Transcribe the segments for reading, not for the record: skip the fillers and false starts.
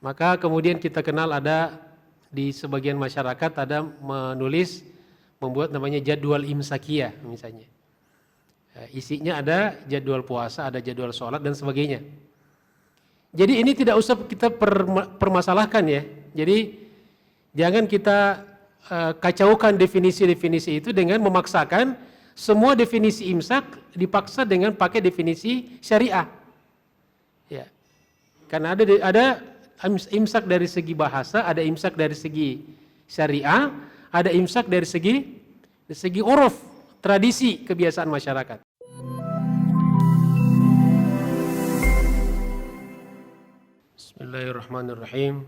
Maka kemudian kita kenal ada di sebagian masyarakat ada membuat namanya jadwal imsakiyah misalnya. Isinya ada jadwal puasa, ada jadwal sholat dan sebagainya. Jadi ini tidak usah kita permasalahkan ya. Jadi jangan kita kacaukan definisi-definisi itu dengan memaksakan semua definisi imsak dipaksa dengan pakai definisi syariah. Ya. Karena ada imsak dari segi bahasa, ada imsak dari segi syariah, ada imsak dari segi uruf, tradisi, kebiasaan masyarakat. Bismillahirrahmanirrahim.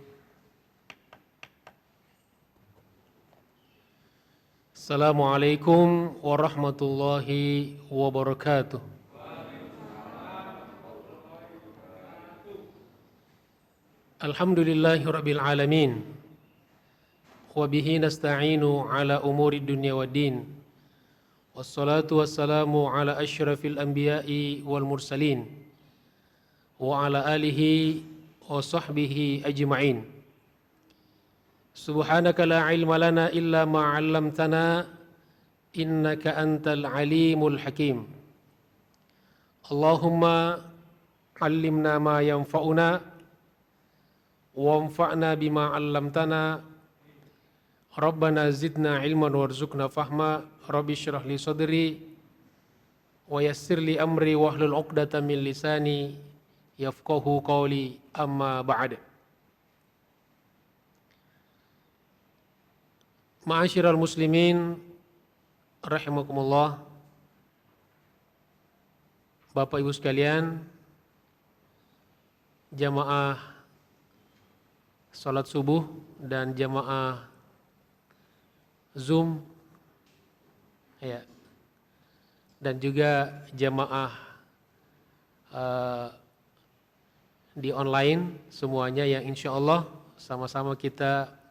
Assalamualaikum warahmatullahi wabarakatuh. Alhamdulillahi rabbil alamin. Wa bihi nasta'inu ala umuri dunya waddin. Wassalatu wassalamu ala asyrafil anbiya'i wal mursalin. Wa ala alihi wa sahbihi ajma'in. Subhanaka la ilma lana illa ma 'allamtana innaka antal alimul hakim. Allahumma 'allimna ma yanfa'una wanfa'na bima 'allamtana. Rabbana zidna ilman warzuqna fahma. Rabbi shrah li sadri wa yassir li amri wahlul 'uqdatam min lisani yafqahu qawli. Amma ba'd. Ma'asyiral muslimin rahimakumullah. Bapak Ibu sekalian, jamaah salat subuh dan jamaah Zoom ya, dan juga jamaah di online semuanya yang insya Allah sama-sama kita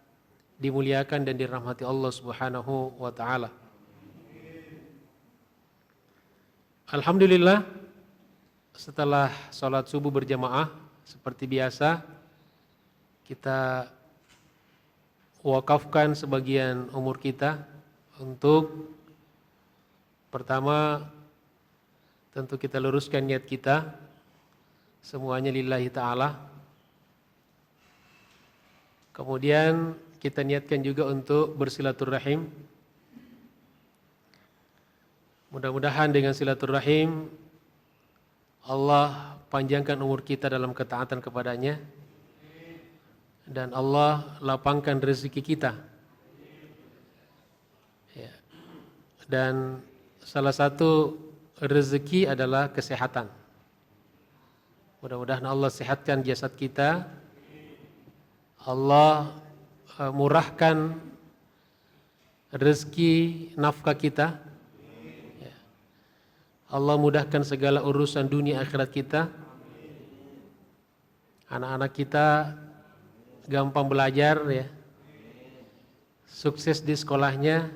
dimuliakan dan dirahmati Allah Subhanahu wa taala. Alhamdulillah, setelah salat subuh berjamaah seperti biasa kita wakafkan sebagian umur kita untuk pertama tentu kita luruskan niat kita semuanya lillahi ta'ala. Kemudian kita niatkan juga untuk bersilaturahim. Mudah-mudahan dengan silaturahim Allah panjangkan umur kita dalam ketaatan kepadanya dan Allah lapangkan rezeki kita. Ya. Dan salah satu rezeki adalah kesehatan. Mudah-mudahan Allah sehatkan jasad kita. Allah murahkan rezeki nafkah kita. Ya. Allah mudahkan segala urusan dunia akhirat kita. Anak-anak kita gampang belajar ya. Sukses di sekolahnya.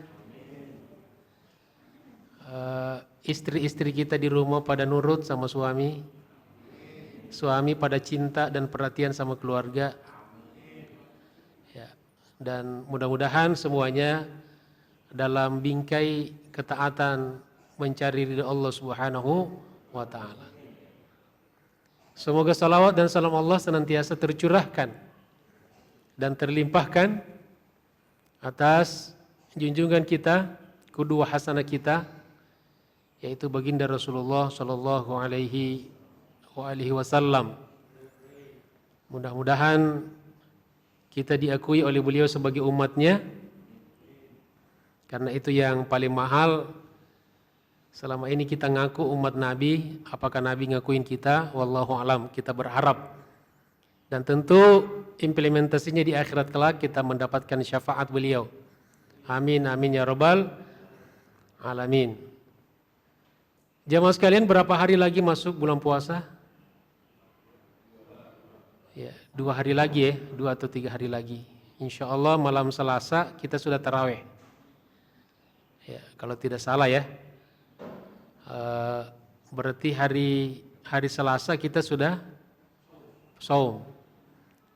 Istri-istri kita di rumah pada nurut sama suami. Suami pada cinta dan perhatian sama keluarga. Dan mudah-mudahan semuanya dalam bingkai ketaatan mencari ridha Allah Subhanahu wa taala. Semoga salawat dan salam Allah senantiasa tercurahkan dan terlimpahkan atas junjungan kita, qudwah hasanah kita, yaitu baginda Rasulullah sallallahu alaihi wasallam. Mudah-mudahan kita diakui oleh beliau sebagai umatnya, karena itu yang paling mahal. Selama ini kita ngaku umat Nabi, apakah Nabi ngakuin kita? Wallahu alam, kita berharap. Dan tentu implementasinya di akhirat kelak kita mendapatkan syafaat beliau. Amin, amin ya rabbal alamin. Jamaah sekalian, berapa hari lagi masuk bulan puasa? Ya, 2 hari lagi ya, 2 atau 3 hari lagi. Insya Allah malam Selasa kita sudah tarawih. Ya, kalau tidak salah ya. Berarti hari Selasa kita sudah shaum.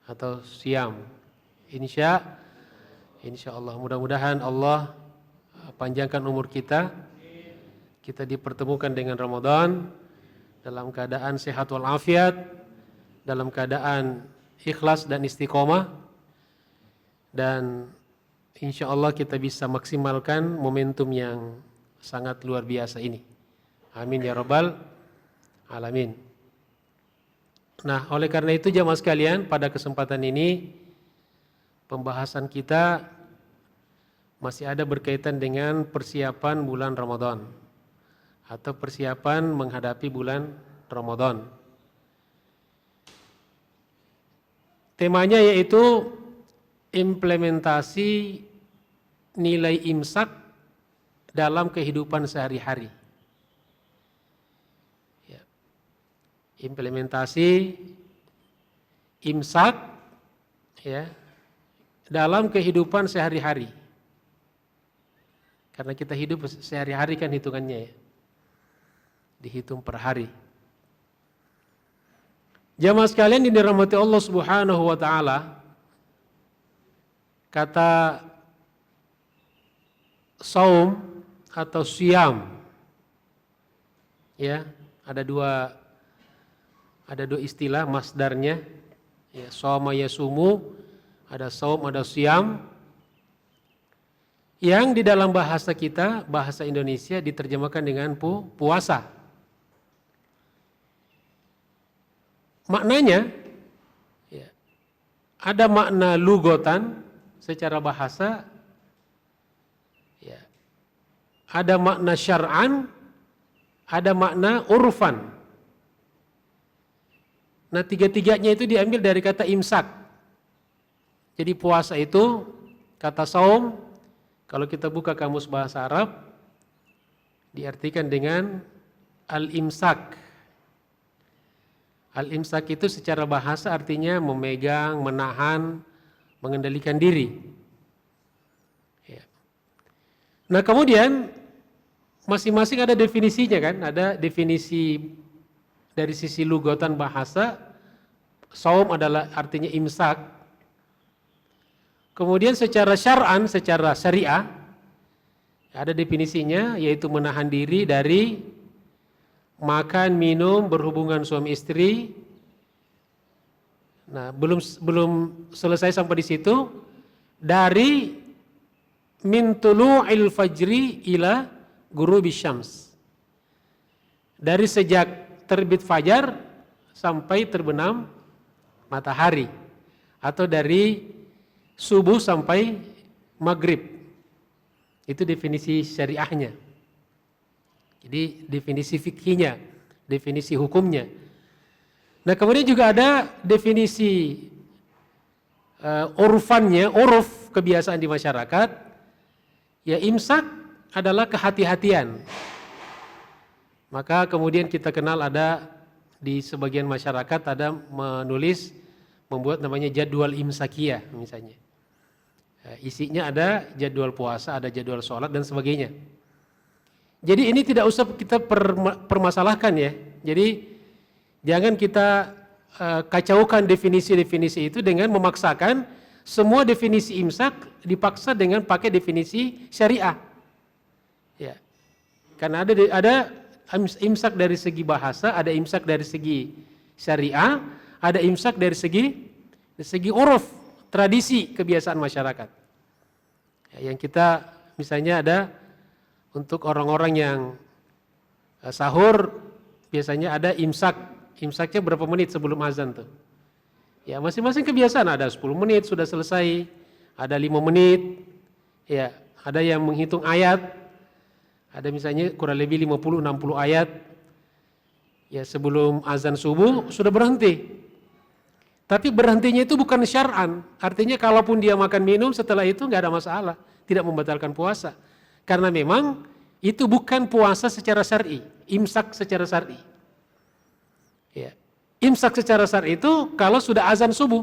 atau siam. Insya Allah, mudah-mudahan Allah panjangkan umur kita dipertemukan dengan Ramadan dalam keadaan sehat walafiat, dalam keadaan ikhlas dan istiqomah, dan insya Allah kita bisa maksimalkan momentum yang sangat luar biasa ini. Amin ya rabbal alamin. Nah, oleh karena itu jamaah sekalian, pada kesempatan ini pembahasan kita masih ada berkaitan dengan persiapan bulan Ramadan atau persiapan menghadapi bulan Ramadan. Temanya yaitu implementasi nilai imsak dalam kehidupan sehari-hari. Ya. Implementasi imsak ya dalam kehidupan sehari-hari. Karena kita hidup sehari-hari kan hitungannya ya. Dihitung per hari. Jamaah sekalian yang dirahmati Allah Subhanahu wa taala, kata saum atau siam ya, ada dua istilah masdarnya ya, shauma yasumu, ada saum, ada siam, yang di dalam bahasa kita, bahasa Indonesia diterjemahkan dengan puasa. Maknanya ya, ada makna lugotan secara bahasa ya, ada makna syar'an, ada makna urfan. Nah, tiga-tiganya itu diambil dari kata imsak. Jadi puasa itu, kata saum, kalau kita buka kamus bahasa Arab, diartikan dengan al-imsak. Al-imsak itu secara bahasa artinya memegang, menahan, mengendalikan diri. Ya. Nah, kemudian masing-masing ada definisinya kan, ada definisi dari sisi lugatan bahasa. Saum adalah artinya imsak. Kemudian secara syar'an, secara syariah, ada definisinya yaitu menahan diri dari makan, minum, berhubungan suami istri. Nah, belum selesai sampai di situ, dari min tulu'il fajri ila ghurubisy syams. Dari sejak terbit fajar sampai terbenam matahari, atau dari subuh sampai maghrib. Itu definisi syariahnya. Jadi definisi fikihnya, definisi hukumnya. Nah, kemudian juga ada definisi urfannya, uruf kebiasaan di masyarakat. Ya, imsak adalah kehati-hatian. Maka kemudian kita kenal ada di sebagian masyarakat ada membuat namanya jadwal imsakiyah misalnya. Isinya ada jadwal puasa, ada jadwal sholat dan sebagainya. Jadi ini tidak usah kita permasalahkan ya. Jadi jangan kita kacaukan definisi-definisi itu dengan memaksakan semua definisi imsak dipaksa dengan pakai definisi syariah. Ya. Karena ada imsak dari segi bahasa, ada imsak dari segi syariah, ada imsak dari segi uruf, tradisi kebiasaan masyarakat. Ya, yang kita misalnya ada untuk orang-orang yang sahur biasanya ada imsak. Imsaknya berapa menit sebelum azan tuh? Ya, masing-masing kebiasaan, ada 10 menit sudah selesai, ada 5 menit. Ya, ada yang menghitung ayat. Ada misalnya kurang lebih 50-60 ayat. Ya, sebelum azan subuh sudah berhenti. Tapi berhentinya itu bukan syar'an. Artinya kalaupun dia makan minum setelah itu enggak ada masalah, tidak membatalkan puasa. Karena memang itu bukan puasa secara syar'i, imsak secara syar'i. Ya. Imsak secara syar'i itu kalau sudah azan subuh.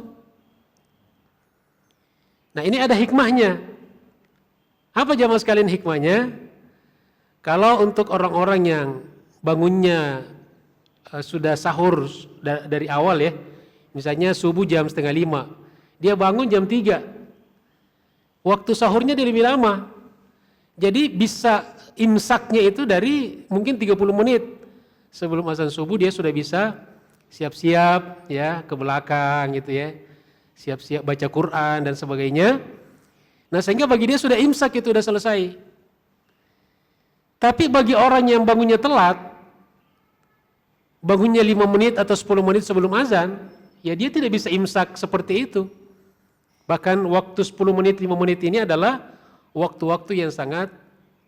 Nah, ini ada hikmahnya. Apa jamaah sekalian hikmahnya? Kalau untuk orang-orang yang bangunnya sudah sahur dari awal ya, Misalnya subuh jam 4:30, dia bangun jam 3. Waktu sahurnya dia lebih lama. Jadi bisa imsaknya itu dari mungkin 30 menit. Sebelum azan subuh dia sudah bisa siap-siap ya ke belakang gitu ya. Siap-siap baca Quran dan sebagainya. Nah, sehingga bagi dia sudah imsak, itu sudah selesai. Tapi bagi orang yang bangunnya telat, bangunnya 5 menit atau 10 menit sebelum azan, ya dia tidak bisa imsak seperti itu. Bahkan waktu 10 menit, 5 menit ini adalah waktu-waktu yang sangat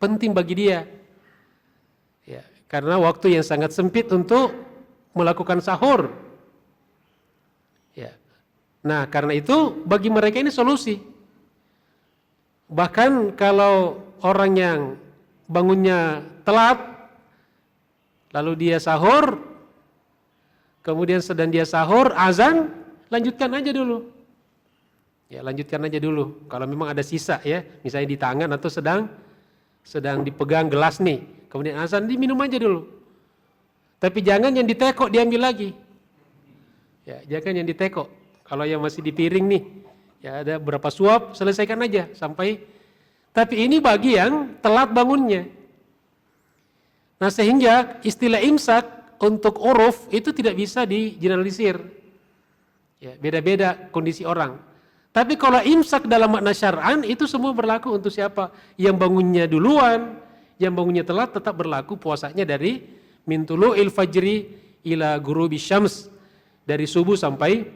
penting bagi dia. Ya, karena waktu yang sangat sempit untuk melakukan sahur. Ya. Nah, karena itu bagi mereka ini solusi. Bahkan kalau orang yang bangunnya telat, lalu dia sahur, kemudian sedang dia sahur, azan, lanjutkan aja dulu. Ya, lanjutkan aja dulu. Kalau memang ada sisa ya, misalnya di tangan atau sedang dipegang gelas nih, kemudian azan, diminum aja dulu. Tapi jangan yang ditekuk diambil lagi. Ya, jangan yang ditekuk. Kalau yang masih di piring nih, ya ada berapa suap, selesaikan aja sampai. Tapi ini bagi yang telat bangunnya. Nah, sehingga istilah imsak untuk uruf itu tidak bisa digeneralisir. Ya, beda-beda kondisi orang. Tapi kalau imsak dalam makna syar'an itu semua berlaku untuk siapa? Yang bangunnya duluan, yang bangunnya telat tetap berlaku puasanya dari min tulu'il fajri ila ghurubi syams, dari subuh sampai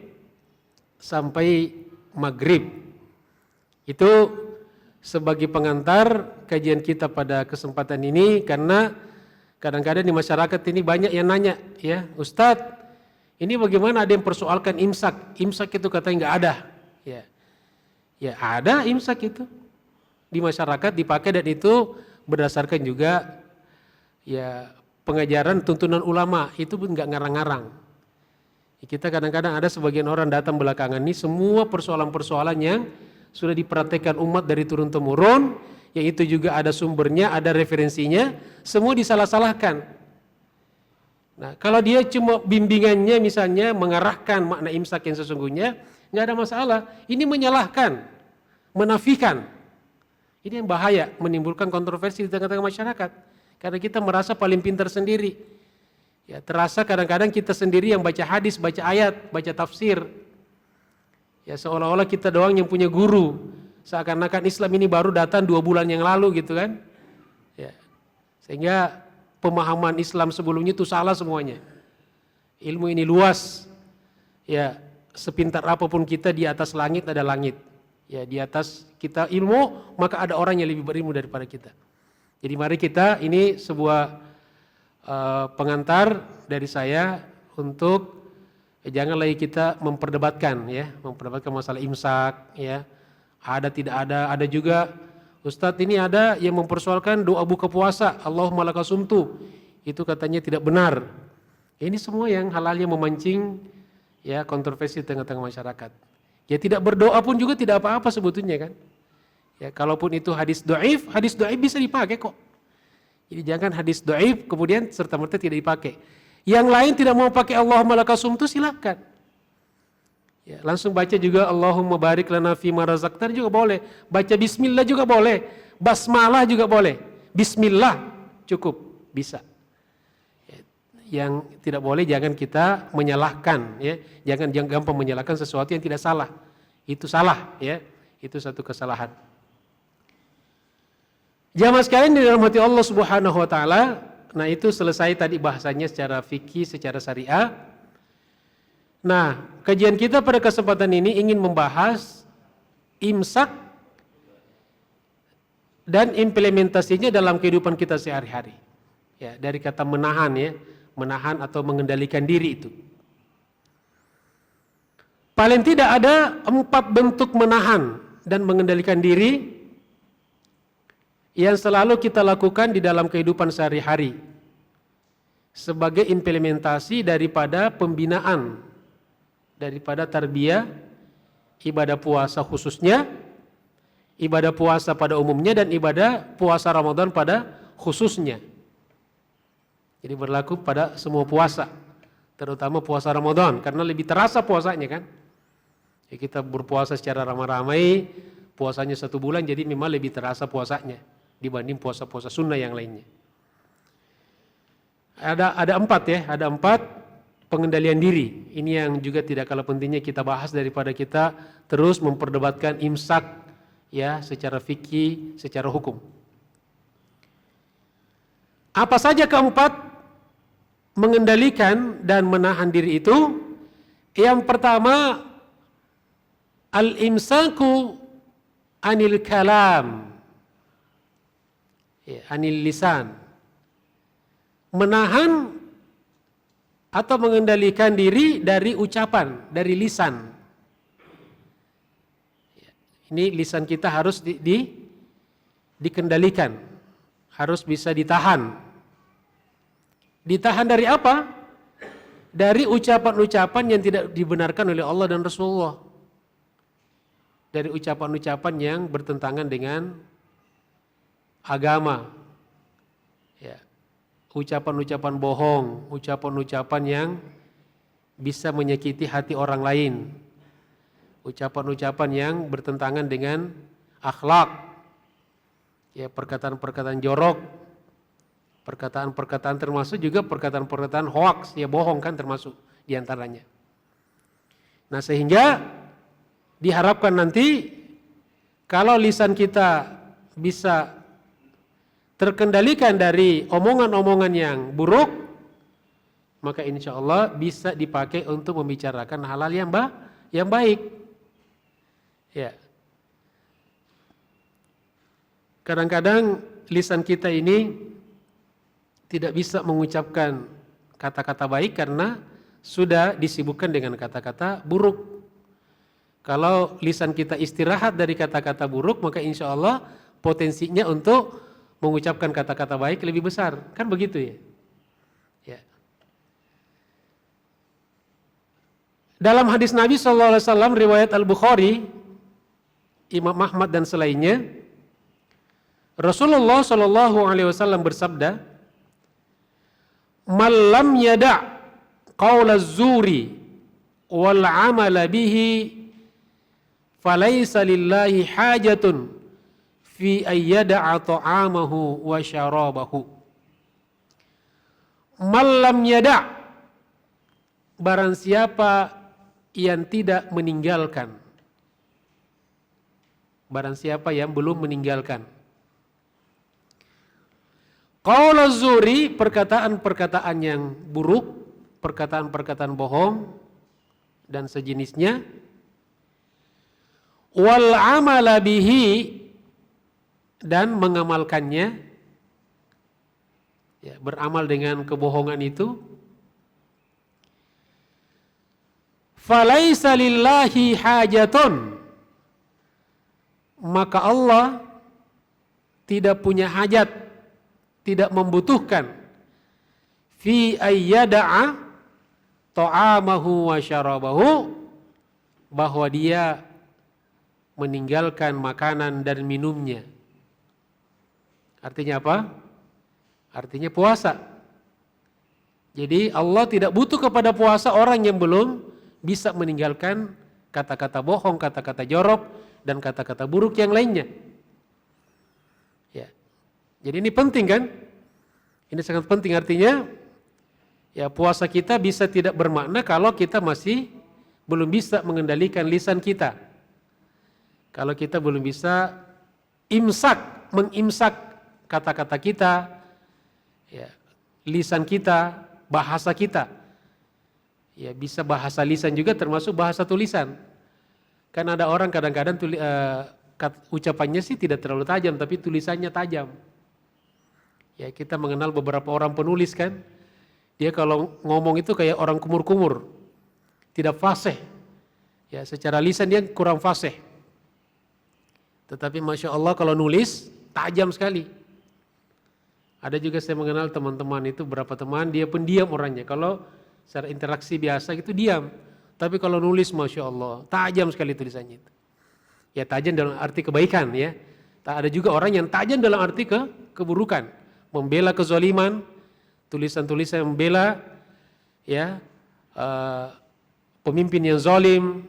maghrib. Itu sebagai pengantar kajian kita pada kesempatan ini, karena kadang-kadang di masyarakat ini banyak yang nanya, ya Ustadz, ini bagaimana ada yang persoalkan imsak? Imsak itu katanya nggak ada. Ya ada imsak itu di masyarakat dipakai, dan itu berdasarkan juga ya pengajaran tuntunan ulama, itu pun nggak ngarang-ngarang. Kita kadang-kadang ada sebagian orang datang belakangan ini, semua persoalan-persoalan yang sudah diperhatikan umat dari turun-temurun, yaitu juga ada sumbernya, ada referensinya, semua disalah-salahkan. Nah, kalau dia cuma bimbingannya misalnya mengarahkan makna imsak yang sesungguhnya, nggak ada masalah. Ini menyalahkan, menafikan. Ini yang bahaya, menimbulkan kontroversi di tengah-tengah masyarakat. Karena kita merasa paling pintar sendiri. Ya, terasa kadang-kadang kita sendiri yang baca hadis, baca ayat, baca tafsir. Ya, seolah-olah kita doang yang punya guru. Seakan-akan Islam ini baru datang 2 bulan yang lalu gitu kan. Ya. Sehingga pemahaman Islam sebelumnya itu salah semuanya. Ilmu ini luas. Ya, sepintar apapun kita, di atas langit ada langit. Ya, di atas kita ilmu, maka ada orang yang lebih berilmu daripada kita. Jadi mari kita, ini sebuah pengantar dari saya untuk jangan lagi kita memperdebatkan masalah imsak ya. Ada tidak ada juga Ustadz ini ada yang mempersoalkan doa buka puasa, Allahumma laka sumtu. Itu katanya tidak benar. Ini semua yang hal-hal yang memancing ya kontroversi di tengah-tengah masyarakat. Ya tidak berdoa pun juga tidak apa-apa sebetulnya kan. Ya kalaupun itu hadis dhaif bisa dipakai kok. Jadi jangan hadis dhaif kemudian serta-merta tidak dipakai. Yang lain tidak mau pakai Allahumma laka sumtu, silakan. Ya, langsung baca juga Allahumma barik lana fima razaqtana juga boleh. Baca bismillah juga boleh. Basmalah juga boleh. Bismillah cukup, bisa. Ya, yang tidak boleh jangan kita menyalahkan ya. Jangan gampang menyalahkan sesuatu yang tidak salah. Itu salah ya. Itu satu kesalahan. Jamaah sekalian dirahmati Allah Subhanahu wa taala. Nah, itu selesai tadi bahasanya secara fikih, secara syariah. Nah, kajian kita pada kesempatan ini ingin membahas imsak dan implementasinya dalam kehidupan kita sehari-hari. Ya, dari kata menahan ya, menahan atau mengendalikan diri itu. Paling tidak ada 4 bentuk menahan dan mengendalikan diri yang selalu kita lakukan di dalam kehidupan sehari-hari sebagai implementasi daripada pembinaan, daripada tarbiyah, ibadah puasa khususnya, ibadah puasa pada umumnya, dan ibadah puasa Ramadan pada khususnya. Jadi berlaku pada semua puasa, terutama puasa Ramadan, karena lebih terasa puasanya kan. Ya, kita berpuasa secara ramai-ramai, puasanya 1 bulan, jadi memang lebih terasa puasanya dibanding puasa-puasa sunnah yang lainnya. Ada 4 ya, ada 4 pengendalian diri. Ini yang juga tidak kalah pentingnya kita bahas daripada kita terus memperdebatkan imsak ya secara fikih, secara hukum. Apa saja keempat mengendalikan dan menahan diri itu? Yang pertama, al-imsaku anil kalam, ya, anil lisan. Menahan atau mengendalikan diri dari ucapan, dari lisan. Ini lisan kita harus dikendalikan, harus bisa ditahan. Ditahan dari apa? Dari ucapan-ucapan yang tidak dibenarkan oleh Allah dan Rasulullah. Dari ucapan-ucapan yang bertentangan dengan agama. Ya. Ucapan-ucapan bohong, ucapan-ucapan yang bisa menyakiti hati orang lain. Ucapan-ucapan yang bertentangan dengan akhlak. Ya, perkataan-perkataan jorok, perkataan-perkataan termasuk juga perkataan-perkataan hoaks, ya bohong kan termasuk diantaranya. Nah sehingga diharapkan nanti kalau lisan kita bisa terkendalikan dari omongan-omongan yang buruk, maka insya Allah bisa dipakai untuk membicarakan hal-hal yang baik. Ya. Kadang-kadang lisan kita ini tidak bisa mengucapkan kata-kata baik karena sudah disibukkan dengan kata-kata buruk. Kalau lisan kita istirahat dari kata-kata buruk, maka insya Allah potensinya untuk mengucapkan kata-kata baik lebih besar. Kan begitu ya? Ya. Dalam hadis Nabi SAW, riwayat Al-Bukhari, Imam Ahmad dan selainnya, Rasulullah SAW bersabda, "Man lam yada' qaula az-zuri wal 'amala bihi falaysa lillahi hajatun fi ayyada'a ta'amahu wa syarabahu." Man lam yada', barang siapa yang tidak meninggalkan, barang siapa yang belum meninggalkan qaul az-zuri, perkataan-perkataan yang buruk, perkataan-perkataan bohong dan sejenisnya, wal amala bihi, dan mengamalkannya, ya, beramal dengan kebohongan itu, falaisa lillahi hajatun, maka Allah tidak punya hajat, tidak membutuhkan, fi ayyada'a ta'amahu wa syarabahu, bahwa dia meninggalkan makanan dan minumnya. Artinya apa? Artinya puasa. Jadi Allah tidak butuh kepada puasa orang yang belum bisa meninggalkan kata-kata bohong, kata-kata jorok, dan kata-kata buruk yang lainnya. Jadi ini penting kan? Ini sangat penting, artinya ya puasa kita bisa tidak bermakna kalau kita masih belum bisa mengendalikan lisan kita. Kalau kita belum bisa mengimsak kata-kata kita, ya, lisan kita, bahasa kita. Ya, bisa bahasa lisan juga termasuk bahasa tulisan. Kan ada orang kadang-kadang ucapannya sih tidak terlalu tajam tapi tulisannya tajam. Ya, kita mengenal beberapa orang penulis kan, dia kalau ngomong itu kayak orang kumur-kumur, tidak fasih. Ya, secara lisan dia kurang fasih. Tetapi Masya Allah kalau nulis, tajam sekali. Ada juga saya mengenal teman-teman itu, beberapa teman, dia pendiam orangnya. Kalau secara interaksi biasa gitu diam. Tapi kalau nulis Masya Allah, tajam sekali tulisannya itu. Ya tajam dalam arti kebaikan ya. Ada juga orang yang tajam dalam arti keburukan. Membela kezaliman, tulisan-tulisan membela ya pemimpin yang zalim,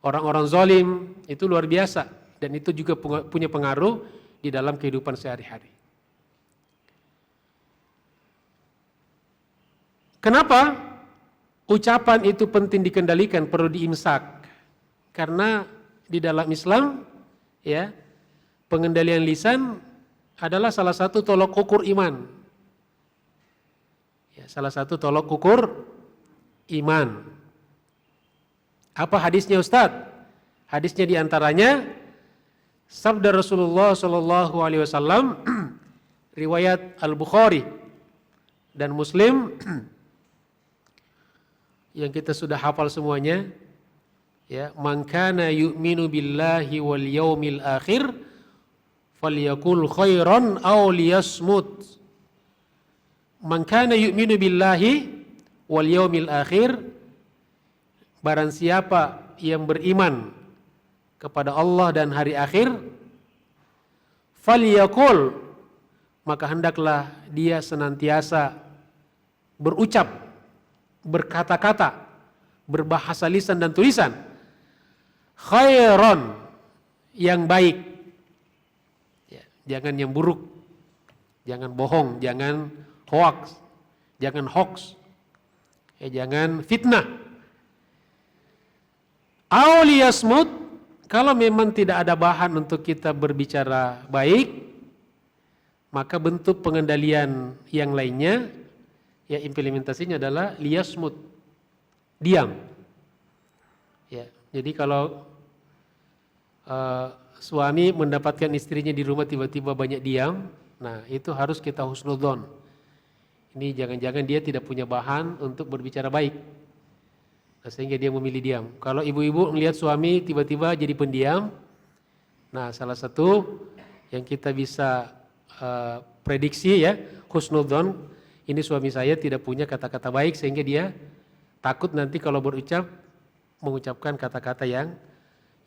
orang-orang zalim, itu luar biasa. Dan itu juga punya pengaruh di dalam kehidupan sehari-hari. Kenapa ucapan itu penting dikendalikan, perlu diimsak? Karena di dalam Islam, ya, pengendalian lisan adalah salah satu tolok ukur iman. Ya, salah satu tolok ukur iman. Apa hadisnya Ustadz? Hadisnya diantaranya sabda Rasulullah Shallallahu Alaihi Wasallam, riwayat Al-Bukhari dan Muslim, yang kita sudah hafal semuanya. Ya, man kana yu'minu billahi wal yaumil akhir falyakul khairan aw liyasmut. Man kana yu'minu billahi wal yaumil akhir, barang siapa yang beriman kepada Allah dan hari akhir, falyakul, maka hendaklah dia senantiasa berucap, berkata-kata, berbahasa lisan dan tulisan, khairan, yang baik, ya, jangan yang buruk, jangan bohong, jangan hoax, ya, jangan fitnah. Auliyasmut, kalau memang tidak ada bahan untuk kita berbicara baik, maka bentuk pengendalian yang lainnya, ya, implementasinya adalah liyasmut, diam. Ya, jadi kalau suami mendapatkan istrinya di rumah tiba-tiba banyak diam, nah itu harus kita husnudzon. Ini jangan-jangan dia tidak punya bahan untuk berbicara baik, nah, sehingga dia memilih diam. Kalau ibu-ibu melihat suami tiba-tiba jadi pendiam, nah salah satu yang kita bisa prediksi, ya, husnudzon, ini suami saya tidak punya kata-kata baik, sehingga dia takut nanti kalau mengucapkan kata-kata yang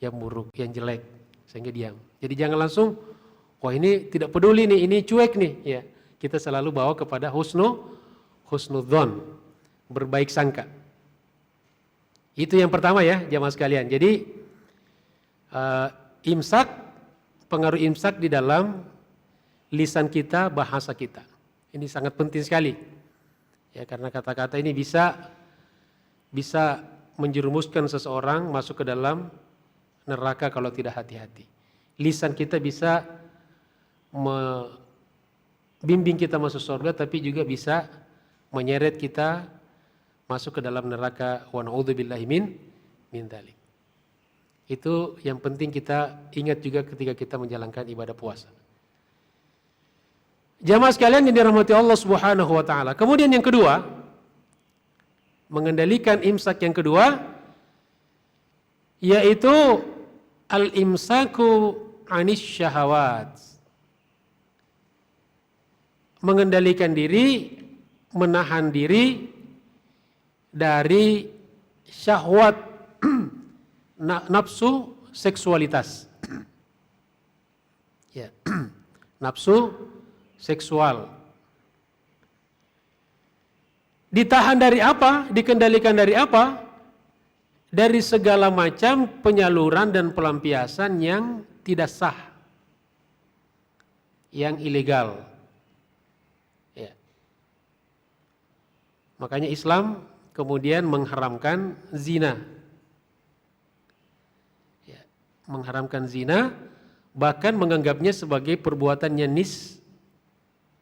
buruk, yang jelek, sehingga diam. Jadi jangan langsung, wah ini tidak peduli nih, ini cuek nih, ya. Kita selalu bawa kepada husnudzon, berbaik sangka. Itu yang pertama, ya, jamaah sekalian. Jadi imsak, pengaruh imsak di dalam lisan kita, bahasa kita. Ini sangat penting sekali. Ya, karena kata-kata ini bisa menjerumuskan seseorang masuk ke dalam neraka kalau tidak hati-hati. Lisan kita bisa membimbing kita masuk surga, tapi juga bisa menyeret kita masuk ke dalam neraka, wa na'udzubillahi min dzalik. Itu yang penting kita ingat juga ketika kita menjalankan ibadah puasa. Jamaah sekalian yang dirahmati Allah Subhanahu wa taala. Kemudian yang kedua, mengendalikan imsak yang kedua, yaitu al-imsaku anis syahawat. Mengendalikan diri, menahan diri dari syahwat nafsu seksualitas. Ya, nafsu seksual. Ditahan dari apa? Dikendalikan dari apa? Dari segala macam penyaluran dan pelampiasan yang tidak sah, yang ilegal. Ya. Makanya Islam kemudian mengharamkan zina. Ya. Mengharamkan zina, bahkan menganggapnya sebagai perbuatannya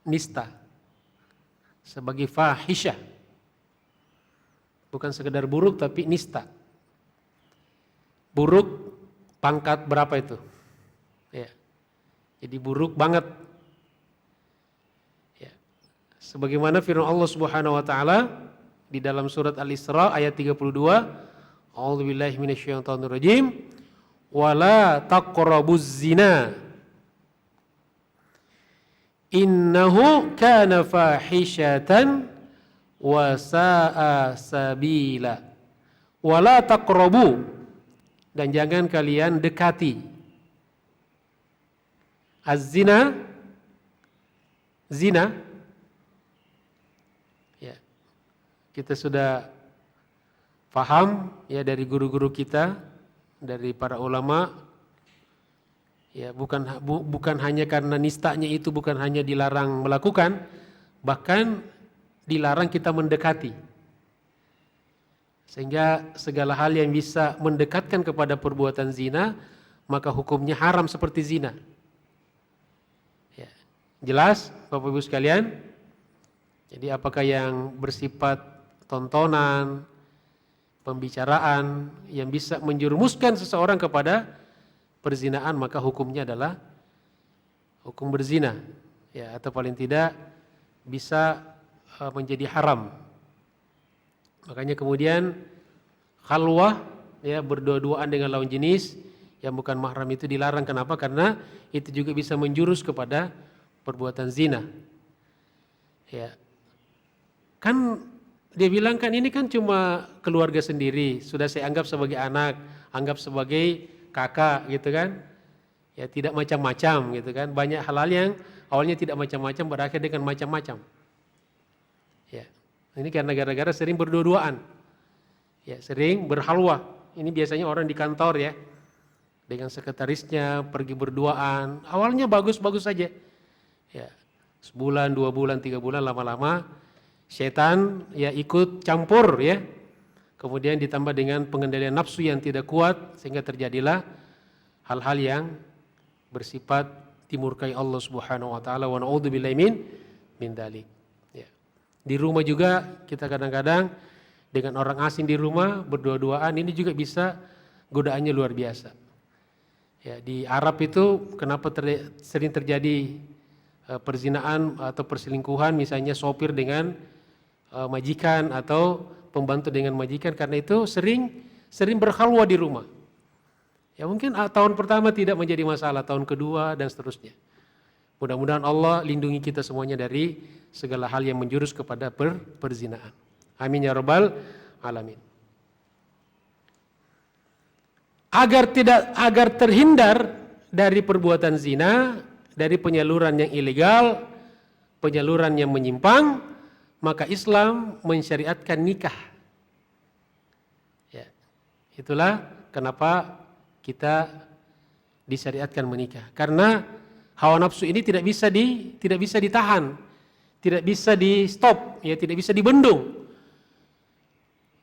nista, sebagai fahisyah. Bukan sekedar buruk, tapi nista. Buruk pangkat berapa itu? Ya. Jadi buruk banget. Ya. Sebagaimana firman Allah Subhanahu wa taala di dalam surat Al-Isra ayat 32, A'udzubillahi minasyaitonirrajim, wala taqrabuz zina innahu kana fahishatan wa sa'a sabila. Wala taqrabu, dan jangan kalian dekati az-zina, zina. Ya. Kita sudah faham ya dari guru-guru kita, dari para ulama, ya bukan hanya karena nistanya itu bukan hanya dilarang melakukan, bahkan dilarang kita mendekati. Sehingga segala hal yang bisa mendekatkan kepada perbuatan zina, maka hukumnya haram seperti zina. Ya. Jelas Bapak Ibu sekalian? Jadi apakah yang bersifat tontonan, pembicaraan yang bisa menjerumuskan seseorang kepada perzinaan, maka hukumnya adalah hukum berzina, ya, atau paling tidak bisa menjadi haram. Makanya kemudian khalwah, ya, berdua-duaan dengan lawan jenis yang bukan mahram itu dilarang. Kenapa? Karena itu juga bisa menjurus kepada perbuatan zina. Ya. Kan dia bilang kan ini kan cuma keluarga sendiri, sudah saya anggap sebagai anak, anggap sebagai kakak gitu kan. Ya tidak macam-macam gitu kan. Banyak hal-hal yang awalnya tidak macam-macam berakhir dengan macam-macam. Ya. Ini karena gara-gara sering berdua-duaan. Ya, sering berhalwah. Ini biasanya orang di kantor ya. Dengan sekretarisnya pergi berduaan. Awalnya bagus-bagus saja. Ya. Sebulan, 2 bulan, 3 bulan lama-lama setan ya ikut campur ya. Kemudian ditambah dengan pengendalian nafsu yang tidak kuat sehingga terjadilah hal-hal yang bersifat dimurkai Allah Subhanahu wa taala wa na'udzubillahi min dzalik. Ya. Di rumah juga kita kadang-kadang dengan orang asing di rumah berdua-duaan, ini juga bisa godaannya luar biasa. Ya, di Arab itu kenapa sering terjadi perzinaan atau perselingkuhan, misalnya sopir dengan majikan atau pembantu dengan majikan, karena itu sering berkhalwah di rumah. Ya mungkin tahun pertama tidak menjadi masalah, tahun kedua dan seterusnya. Mudah-mudahan Allah lindungi kita semuanya dari segala hal yang menjurus kepada perzinaan. Amin ya rabbal alamin. Agar terhindar dari perbuatan zina, dari penyaluran yang ilegal, penyaluran yang menyimpang, maka Islam mensyariatkan nikah. Ya, itulah kenapa kita disyariatkan menikah. Karena hawa nafsu ini tidak bisa ditahan, tidak bisa di stop, ya, tidak bisa dibendung.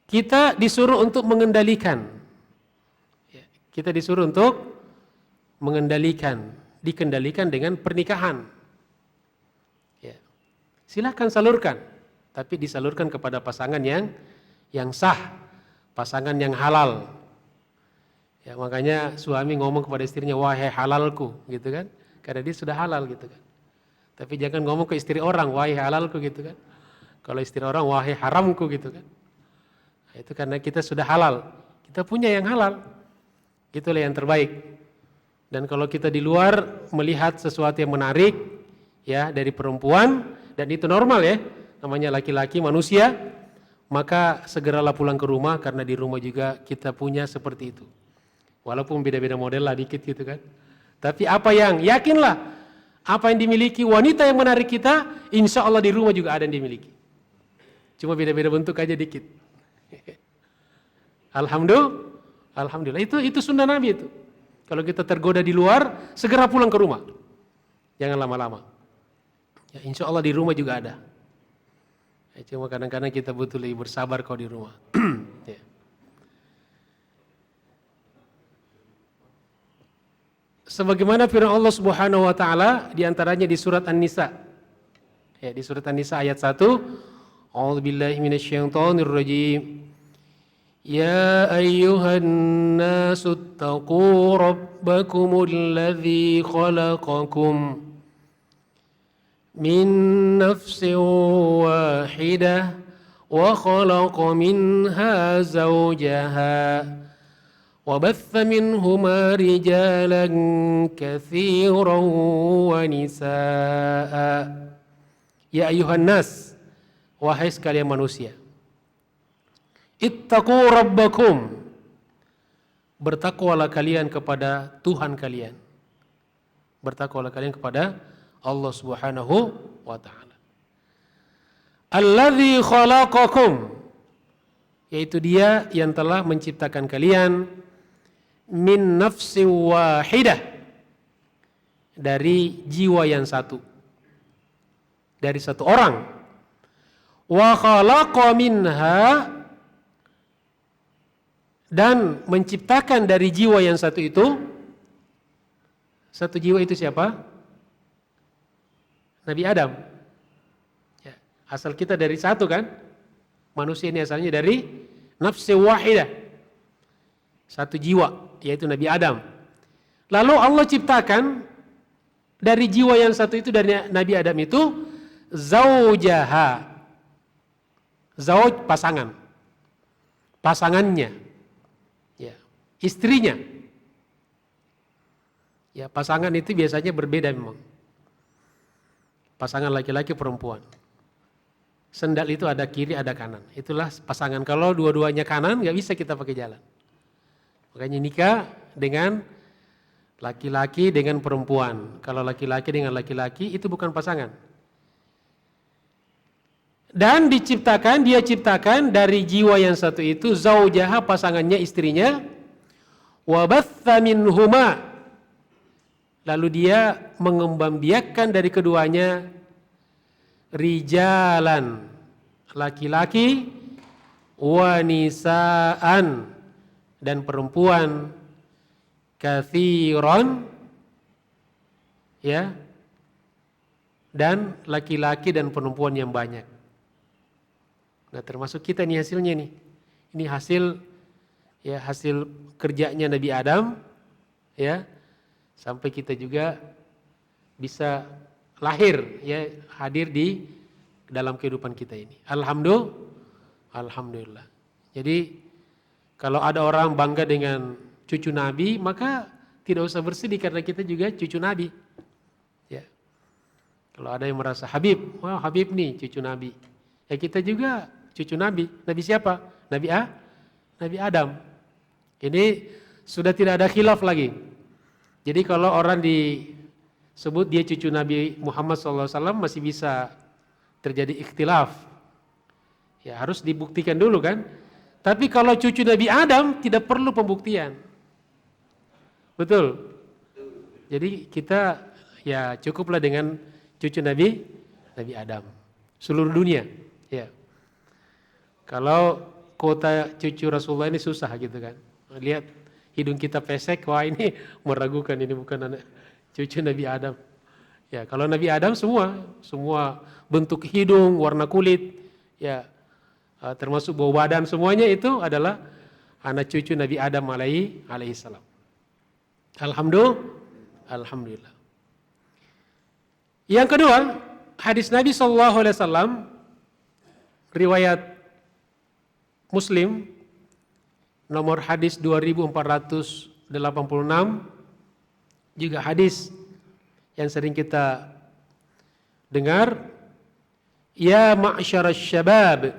Kita disuruh untuk mengendalikan. Ya, kita disuruh untuk dikendalikan dengan pernikahan. Ya. Silakan salurkan, tapi disalurkan kepada pasangan yang sah, pasangan yang halal. Ya, makanya suami ngomong kepada istrinya, wahai halalku, gitu kan? Karena dia sudah halal gitu kan. Tapi jangan ngomong ke istri orang, wahai halalku gitu kan. Kalau istri orang, wahai haramku gitu kan. Nah, itu karena kita sudah halal, kita punya yang halal, itulah yang terbaik. Dan kalau kita di luar melihat sesuatu yang menarik, ya, dari perempuan, dan itu normal ya, namanya laki-laki manusia, maka segeralah pulang ke rumah, karena di rumah juga kita punya seperti itu. Walaupun beda-beda model lah dikit gitu kan. Tapi yakinlah, apa yang dimiliki wanita yang menarik kita, insya Allah di rumah juga ada yang dimiliki. Cuma beda-beda bentuk aja dikit. Alhamdulillah, itu sunnah Nabi itu. Kalau kita tergoda di luar, segera pulang ke rumah. Jangan lama-lama. Ya, insya Allah di rumah juga ada. Ya, cuma kadang-kadang kita butuh lebih bersabar kalau di rumah. Ya. Sebagaimana firman Allah Subhanahu wa taala di antaranya di surat An-Nisa. Ya, di surat An-Nisa ayat 1, A'udzubillahi minasyaitonirrajim. Ya ayyuhan nasu taqu rabbakumul ladzi khalaqakum min nafsin wahidah wa khalaqa minha zawjaha wa batha minhuma rijalan katsiran wa nisaa. Ya ayyuhan nas, wahai sekalian manusia, ittaqu rabbakum, bertakwalah kalian kepada Tuhan kalian. Bertakwalah kalian kepada Allah Subhanahu wa taala. Alladzi khalaqakum, yaitu Dia yang telah menciptakan kalian min nafsi wahidah, dari jiwa yang satu, dari satu orang. Wa khalaqa minha, dan menciptakan dari jiwa yang satu itu. Satu jiwa itu siapa? Nabi Adam. Ya, asal kita dari satu kan? Manusia ini asalnya dari nafsi wahidah, satu jiwa, yaitu Nabi Adam. Lalu Allah ciptakan dari jiwa yang satu itu, dari Nabi Adam itu, zaujaha. Zauj pasangan. Pasangannya. Ya, istrinya. Ya, pasangan itu biasanya berbeda memang. Pasangan laki-laki perempuan. Sendal itu ada kiri ada kanan. Itulah pasangan. Kalau dua-duanya kanan nggak bisa kita pakai jalan. Makanya nikah dengan laki-laki dengan perempuan. Kalau laki-laki dengan laki-laki itu bukan pasangan. Dan dia ciptakan dari jiwa yang satu itu zaujaha, pasangannya, istrinya, wa batha minhuma, lalu dia mengembangbiakkan dari keduanya rijalan, laki-laki, wa nisaan, dan perempuan, katsiran, ya, dan laki-laki dan perempuan yang banyak. Nah, termasuk kita nih hasilnya nih. Ini hasil, ya, hasil kerjanya Nabi Adam, ya, sampai kita juga bisa lahir, ya, hadir di dalam kehidupan kita ini. Alhamdulillah. Jadi kalau ada orang bangga dengan cucu Nabi, maka tidak usah bersedih karena kita juga cucu Nabi. Ya. Kalau ada yang merasa Habib, wah Habib nih cucu Nabi. Ya kita juga cucu Nabi. Nabi siapa? Nabi Adam. Ini sudah tidak ada khilaf lagi. Jadi kalau orang disebut dia cucu Nabi Muhammad SAW masih bisa terjadi ikhtilaf. Ya harus dibuktikan dulu kan. Tapi kalau cucu Nabi Adam tidak perlu pembuktian. Betul. Jadi kita ya cukuplah dengan cucu Nabi Adam. Seluruh dunia. Ya. Kalau kota cucu Rasulullah ini susah gitu kan. Lihat hidung kita pesek, wah ini meragukan ini bukan anak cucu Nabi Adam. Ya, kalau Nabi Adam semua bentuk hidung, warna kulit, ya termasuk bau badan semuanya itu adalah anak cucu Nabi Adam alaihi salam. Alhamdulillah. Yang kedua, hadis Nabi SAW, riwayat Muslim, nomor hadis 2486, juga hadis yang sering kita dengar, ya ma'syarasy syabab,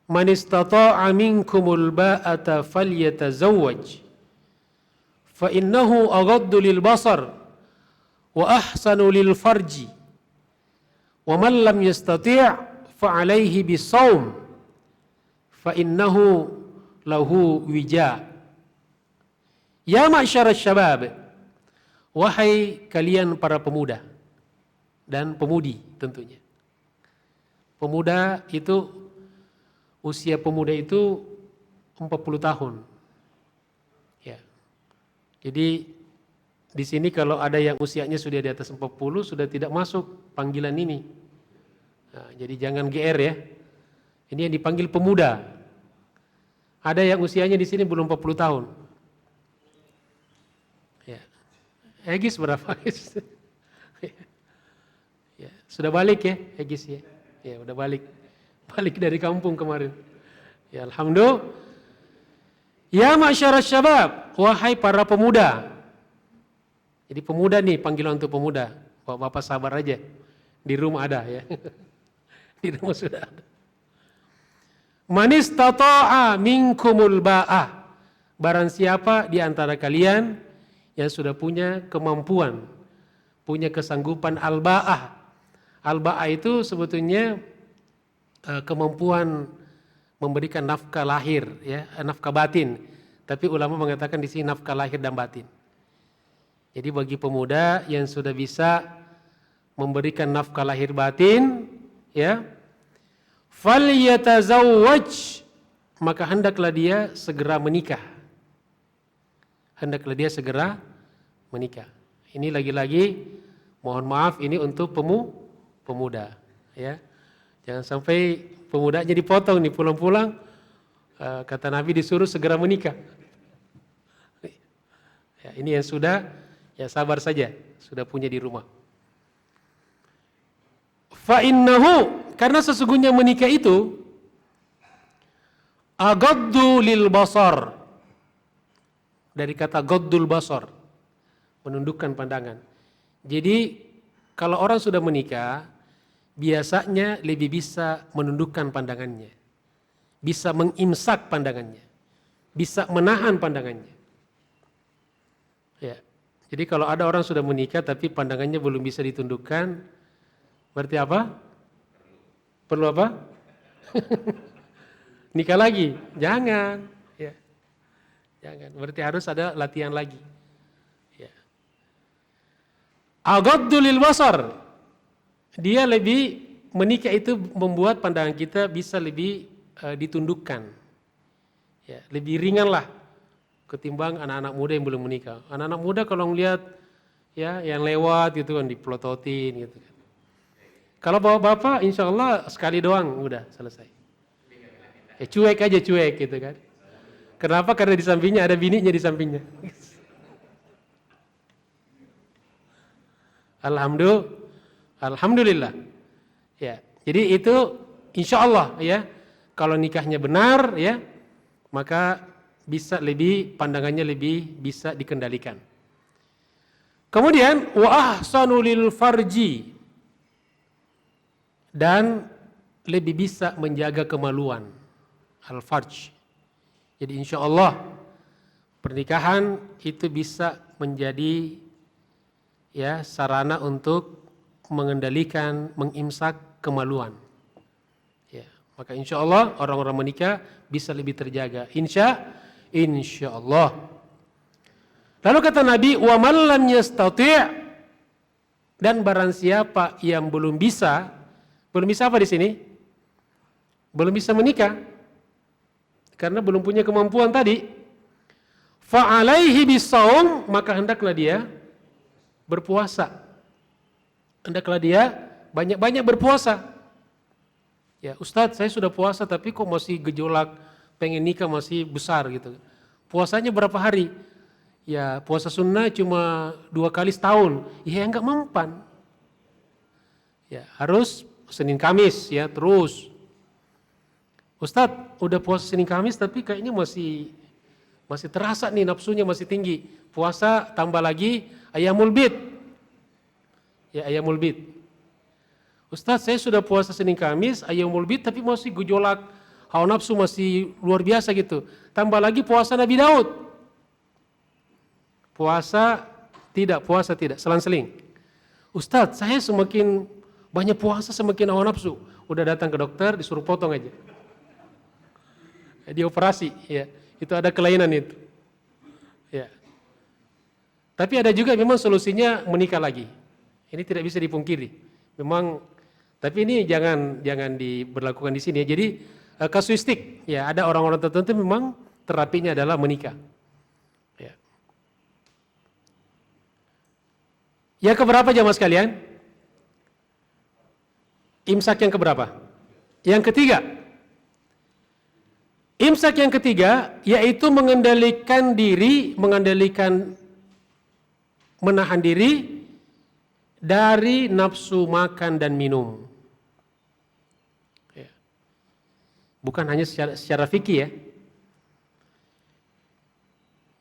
man istata'a minkumul ba'ata falyatazawwaj, fa innahu aghaddu lil basar wa ahsanu lil farji, wa man lam yastati' fa alaihi bisawm fa innahu lahu wija. Ya ma'syarasy syabab, wahai kalian para pemuda dan pemudi tentunya. Pemuda itu, usia pemuda itu 40 tahun. Ya. Jadi di sini kalau ada yang usianya sudah di atas 40 sudah tidak masuk panggilan ini. Nah, jadi jangan GR ya. Ini yang dipanggil pemuda. Ada yang usianya di sini belum 40 tahun. Ya. Egis berapa? Ya, sudah balik ya, Egis ya. Ya, udah balik. Balik dari kampung kemarin. Ya, alhamdulillah. Ya ma'syarasy syabab, wahai para pemuda. Jadi pemuda nih, panggilan untuk pemuda. Bapak sabar aja. Di rumah ada ya. Di rumah sudah ada. Man istata'a minkumul ba'ah, barang siapa di antara kalian yang sudah punya kemampuan, punya kesanggupan al-ba'ah. Al-ba'ah itu sebetulnya kemampuan memberikan nafkah lahir, ya, nafkah batin. Tapi ulama mengatakan di sini nafkah lahir dan batin. Jadi bagi pemuda yang sudah bisa memberikan nafkah lahir batin, ya, falyatazawwaj, maka hendaklah dia segera menikah. Hendaklah dia segera menikah. Ini lagi-lagi mohon maaf ini untuk pemuda, ya. Jangan sampai pemudanya dipotong nih pulang-pulang, kata Nabi disuruh segera menikah. Ya, ini yang sudah, ya sabar saja, sudah punya di rumah. Fa innahu, karena sesungguhnya menikah itu agaddu lil basar, dari kata gaddul basar, menundukkan pandangan. Jadi kalau orang sudah menikah, biasanya lebih bisa menundukkan pandangannya, bisa mengimsak pandangannya, bisa menahan pandangannya. Ya. Jadi kalau ada orang sudah menikah tapi pandangannya belum bisa ditundukkan, berarti apa? Perlu apa? Nikah lagi? Jangan. Ya. Jangan. Berarti harus ada latihan lagi. Ya. Aghaddu lil basar. Dia lebih, menikah itu membuat pandangan kita bisa lebih ditundukkan. Ya, lebih ringan lah ketimbang anak-anak muda yang belum menikah. Anak-anak muda kalau melihat ya yang lewat gitu kan dipelototin gitu kan. Kalau bapak insya Allah sekali doang udah selesai. Ya cuek aja cuek gitu kan. Kenapa? Karena di sampingnya ada bininya di sampingnya. Alhamdulillah. Ya, jadi itu insya Allah ya. Kalau nikahnya benar ya, maka bisa lebih, pandangannya lebih bisa dikendalikan. Kemudian wa ahsanu lil farji, dan lebih bisa menjaga kemaluan, al-farj. Jadi insya Allah pernikahan itu bisa menjadi ya sarana untuk mengendalikan, mengimsak kemaluan. Ya, maka insya Allah orang-orang menikah bisa lebih terjaga. Insya Allah. Lalu kata Nabi, wa man lam yastati', dan barang siapa yang belum bisa apa di sini? Belum bisa menikah karena belum punya kemampuan tadi. Fa alaihi bisawm, maka hendaklah dia berpuasa. Hendaklah dia banyak-banyak berpuasa. Ya, Ustadz, saya sudah puasa tapi kok masih gejolak pengen nikah masih besar gitu. Puasanya berapa hari? Ya puasa sunnah cuma 2 kali setahun. Ya enggak mempan. Ya harus Senin Kamis ya terus. Ustadz udah puasa Senin Kamis tapi kayaknya masih terasa nih nafsunya masih tinggi. Puasa tambah lagi Ayyamul Bid. Ya Ayyamul Bid. Ustadz saya sudah puasa Senin Kamis Ayyamul Bid tapi masih gejolak. Hawa nafsu masih luar biasa gitu. Tambah lagi puasa Nabi Daud. Puasa tidak, selang-seling. Ustadz, saya semakin banyak puasa semakin hawa nafsu. Udah datang ke dokter disuruh potong aja. Dioperasi, ya. Itu ada kelainan itu. Ya. Tapi ada juga memang solusinya menikah lagi. Ini tidak bisa dipungkiri. Memang, tapi ini jangan diberlakukan di sini ya. Jadi kasuistik, ya ada orang-orang tertentu memang terapinya adalah menikah. Ya. Yang keberapa jamaah sekalian? Imsak yang keberapa? Yang ketiga. Imsak yang ketiga yaitu mengendalikan diri, menahan diri dari nafsu makan dan minum. Bukan hanya secara fikih ya.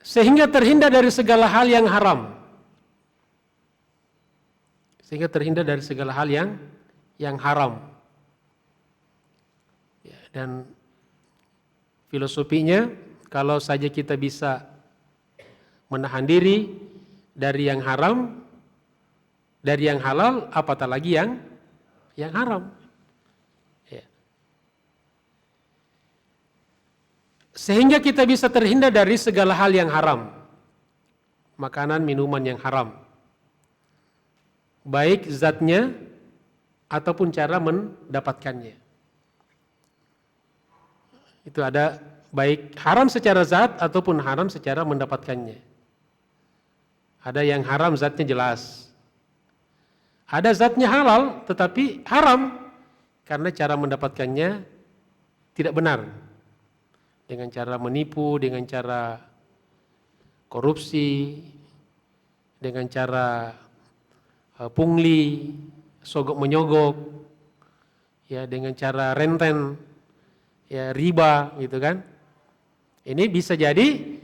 Sehingga terhindar dari segala hal yang haram. Sehingga terhindar dari segala hal yang haram. Ya, dan filosofinya kalau saja kita bisa menahan diri dari yang haram, dari yang halal, apatah lagi yang haram. Sehingga kita bisa terhindar dari segala hal yang haram. Makanan, minuman yang haram. Baik zatnya ataupun cara mendapatkannya. Itu ada baik haram secara zat ataupun haram secara mendapatkannya. Ada yang haram zatnya jelas. Ada zatnya halal tetapi haram karena cara mendapatkannya tidak benar. Dengan cara menipu, dengan cara korupsi, dengan cara pungli, sogok menyogok, ya dengan cara renten, ya riba gitu kan. Ini bisa jadi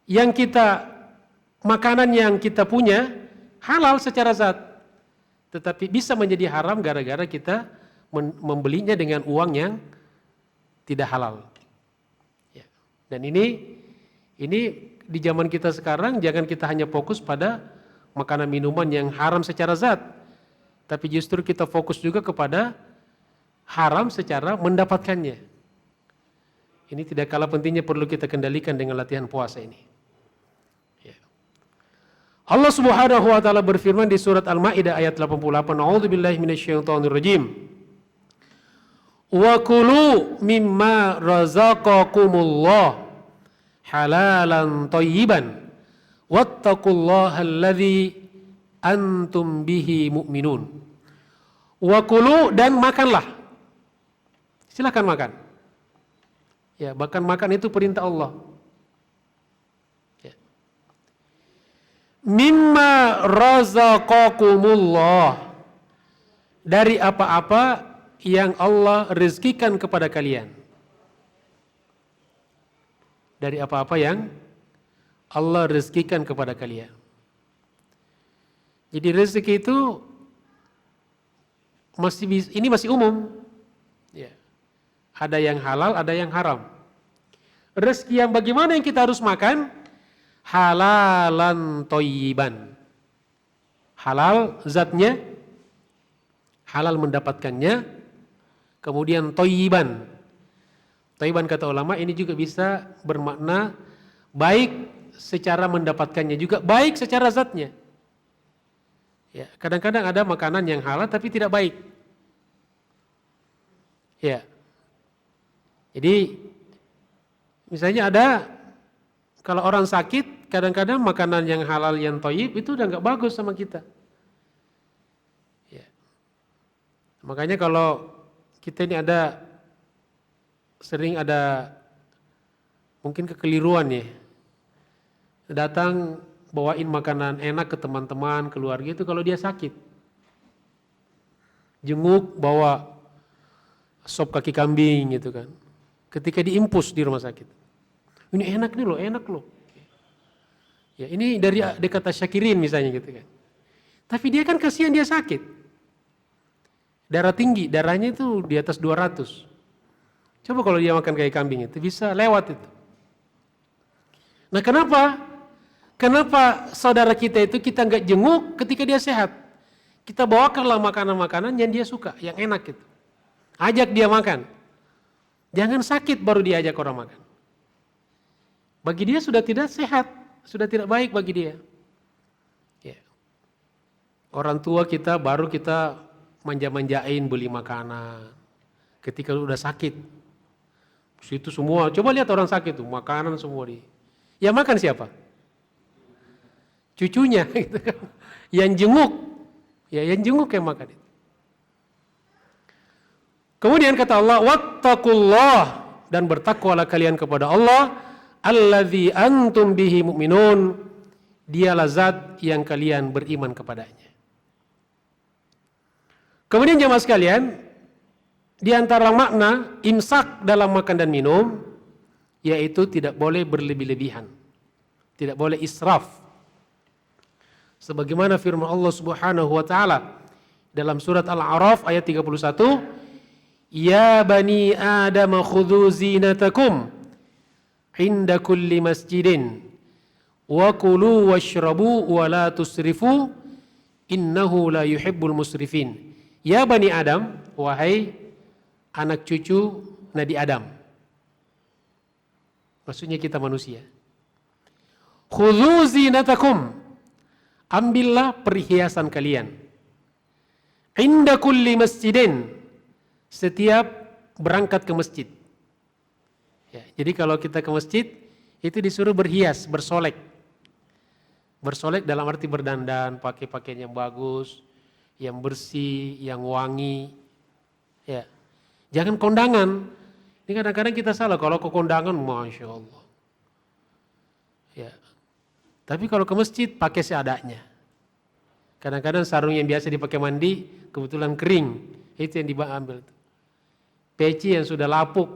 yang kita makanan yang kita punya halal secara zat, tetapi bisa menjadi haram gara-gara kita membelinya dengan uang yang tidak halal. Ya. Dan ini di zaman kita sekarang jangan kita hanya fokus pada makanan minuman yang haram secara zat, tapi justru kita fokus juga kepada haram secara mendapatkannya. Ini tidak kalah pentingnya perlu kita kendalikan dengan latihan puasa ini. Ya. Allah Subhanahu wa taala berfirman di surat Al-Maidah ayat 88, A'udzubillahi minasyaitonirrajim. Wa kulu mimma razaqakumullah halalan thayyiban wattaqullaha alladzi antum bihi mu'minun. Wa kulu, dan makanlah. Silakan makan. Ya, bahkan makan itu perintah Allah. Ya. Mimma razaqakumullah, dari apa-apa yang Allah rezekikan kepada kalian. Dari apa-apa yang Allah rezekikan kepada kalian. Jadi rezeki itu masih umum. Ya. Ada yang halal, ada yang haram. Rezeki yang bagaimana yang kita harus makan? Halalan thayyiban. Halal zatnya, halal mendapatkannya, kemudian thayyiban. Thayyiban kata ulama ini juga bisa bermakna baik secara mendapatkannya juga, baik secara zatnya. Ya, kadang-kadang ada makanan yang halal tapi tidak baik. Ya. Jadi misalnya ada, kalau orang sakit kadang-kadang makanan yang halal yang thayyib itu udah nggak bagus sama kita. Ya. Makanya kalau kita ini sering ada mungkin kekeliruan ya, datang bawain makanan enak ke teman-teman, keluarga itu kalau dia sakit. Jenguk bawa sop kaki kambing gitu kan. Ketika diimpus di rumah sakit. Ini enak nih loh, enak loh. Ya, ini dari dekat Syakirin misalnya gitu kan. Tapi dia kan kasihan, dia sakit. Darah tinggi, darahnya itu di atas 200. Coba kalau dia makan kayak kambing itu bisa lewat itu. Nah, kenapa? Kenapa saudara kita itu kita nggak jenguk ketika dia sehat? Kita bawakanlah makanan-makanan yang dia suka, yang enak gitu. Ajak dia makan. Jangan sakit baru diajak orang makan. Bagi dia sudah tidak sehat, sudah tidak baik bagi dia. Ya. Orang tua kita baru kita manja-manjain beli makanan. Ketika udah sakit, itu semua. Coba lihat orang sakit tuh, makanan semua Ya makan siapa? Cucunya, gitu kan. Yang jenguk, yang jenguk yang makan itu. Kemudian kata Allah, wattaqullah, dan bertakwalah kalian kepada Allah, alladzi antum bihi mu'minun, dialah zat yang kalian beriman kepadanya. Kemudian jemaah sekalian, di antara makna imsak dalam makan dan minum, yaitu tidak boleh berlebih-lebihan, tidak boleh israf. Sebagaimana firman Allah Subhanahu wa taala dalam surat Al-A'raf ayat 31, Ya bani Adam khudhu zinatakum inda kulli masjidin wa kulu washrabu wa la tusrifu innahu la yuhibbul musrifin. Ya bani Adam, wahai anak cucu Nabi Adam. Maksudnya kita manusia. Khudzu zinatakum. Ambillah perhiasan kalian. Inda kulli masjidin. Setiap berangkat ke masjid. Ya, jadi kalau kita ke masjid, itu disuruh berhias, bersolek. Bersolek dalam arti berdandan, pakai pakaian yang bagus, yang bersih, yang wangi. Ya. Jangan kondangan. Ini kadang-kadang kita salah, kalau ke kondangan, Masya Allah. Ya. Tapi kalau ke masjid, pakai seadanya. Kadang-kadang sarung yang biasa dipakai mandi, kebetulan kering. Itu yang diambil. Peci yang sudah lapuk.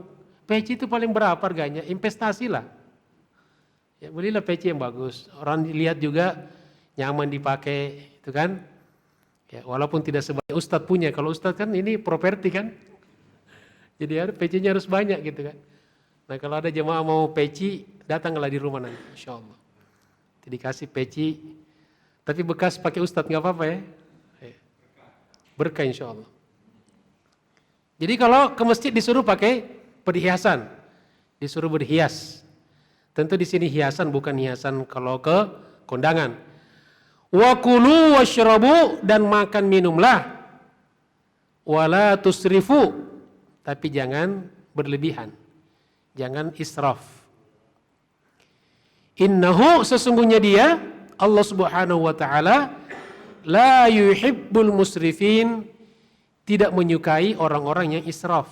Peci itu paling berapa harganya? Investasi lah. Ya, belilah peci yang bagus. Orang lihat juga nyaman dipakai, itu kan. Ya, walaupun tidak sebanyak Ustadz punya. Kalau Ustadz kan ini properti kan. Jadi pecinya harus banyak gitu kan. Nah kalau ada jemaah mau peci, datanglah di rumah nanti, insya Allah. Dikasih peci, tapi bekas pakai Ustadz nggak apa-apa ya. Berkah insya Allah. Jadi kalau ke masjid disuruh pakai perhiasan, disuruh berhias. Tentu di sini hiasan bukan hiasan kalau ke kondangan. Wa kulu washrabu, dan makan minumlah. Wala tusrifu, tapi jangan berlebihan. Jangan israf. Innahu, sesungguhnya dia Allah Subhanahu wa taala la yuhibbul musrifin, tidak menyukai orang-orang yang israf.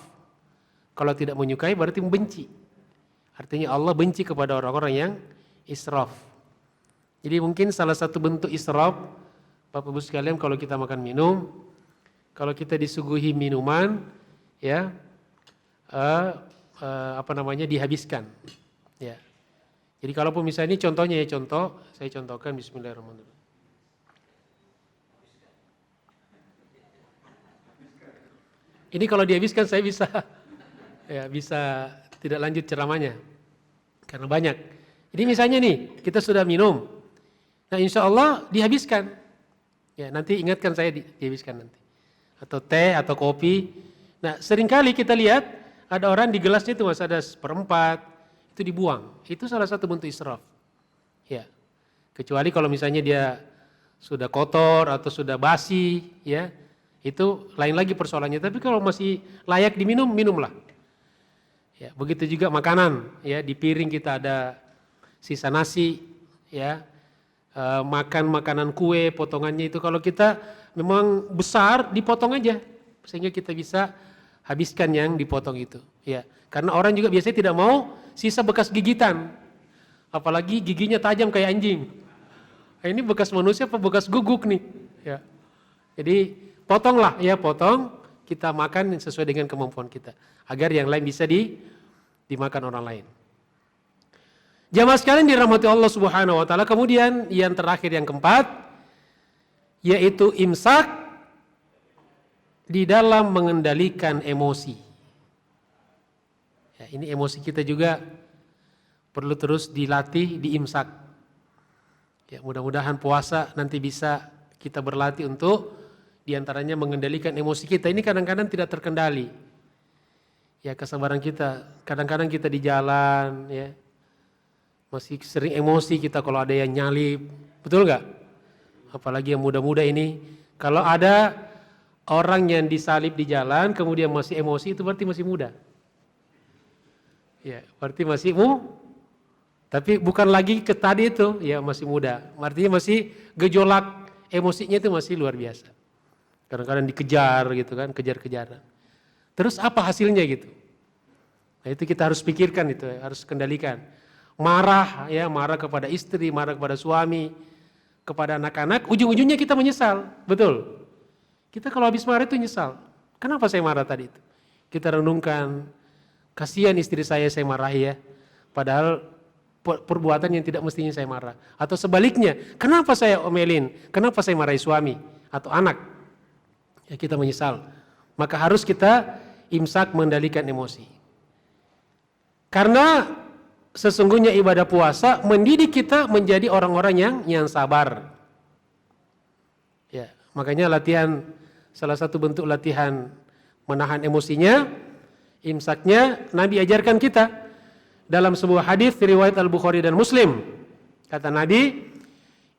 Kalau tidak menyukai berarti membenci. Artinya Allah benci kepada orang-orang yang israf. Jadi mungkin salah satu bentuk israf, Bapak Ibu sekalian, kalau kita makan minum, kalau kita disuguhi minuman, ya dihabiskan. Ya. Jadi kalaupun misalnya ini contohnya ya, saya contohkan, bismillahirrahmanirrahim. Ini kalau dihabiskan saya bisa tidak lanjut ceramahnya karena banyak. Jadi misalnya nih kita sudah minum, nah insya Allah dihabiskan. Ya nanti ingatkan saya dihabiskan nanti. Atau teh atau kopi. Nah seringkali kita lihat ada orang di gelasnya itu masih ada seperempat, itu dibuang. Itu salah satu bentuk israf. Ya. Kecuali kalau misalnya dia sudah kotor atau sudah basi, ya itu lain lagi persoalannya. Tapi kalau masih layak diminum, minumlah. Ya, begitu juga makanan, ya di piring kita ada sisa nasi, ya makan makanan kue, potongannya itu kalau kita memang besar dipotong aja, sehingga kita bisa habiskan yang dipotong itu. Ya, karena orang juga biasanya tidak mau sisa bekas gigitan, apalagi giginya tajam kayak anjing. Nah, ini bekas manusia apa bekas guguk nih? Ya, jadi potonglah, ya potong. Kita makan sesuai dengan kemampuan kita, agar yang lain bisa dimakan orang lain. Jamaah sekalian dirahmati Allah Subhanahu wa taala. Kemudian yang terakhir, yang keempat, yaitu imsak di dalam mengendalikan emosi. Ya, ini emosi kita juga perlu terus dilatih, diimsak. Ya, mudah-mudahan puasa nanti bisa kita berlatih untuk diantaranya mengendalikan emosi kita. Ini kadang-kadang tidak terkendali. Ya kesabaran kita, kadang-kadang kita di jalan, ya masih sering emosi kita kalau ada yang nyalip, betul nggak? Apalagi yang muda-muda ini, kalau ada orang yang disalip di jalan, kemudian masih emosi, itu berarti masih muda. Ya, berarti masih tapi bukan lagi ke tadi itu, ya masih muda. Artinya masih gejolak emosinya itu masih luar biasa. Kadang-kadang dikejar gitu kan, kejar-kejaran. Terus apa hasilnya gitu? Nah itu kita harus pikirkan, itu harus kendalikan. Marah, ya marah kepada istri, marah kepada suami, kepada anak-anak, ujung-ujungnya kita menyesal, betul? Kita kalau habis marah itu nyesal. Kenapa saya marah tadi itu? Kita renungkan, kasihan istri saya marahi ya, padahal perbuatan yang tidak mestinya saya marah. Atau sebaliknya, kenapa saya omelin? Kenapa saya marahi suami atau anak? Ya kita menyesal. Maka harus kita imsak mengendalikan emosi. Karena sesungguhnya ibadah puasa mendidik kita menjadi orang-orang yang sabar. Ya, makanya salah satu bentuk latihan menahan emosinya, imsaknya Nabi ajarkan kita. dalam sebuah hadis riwayat Al-Bukhari dan Muslim. Kata Nabi,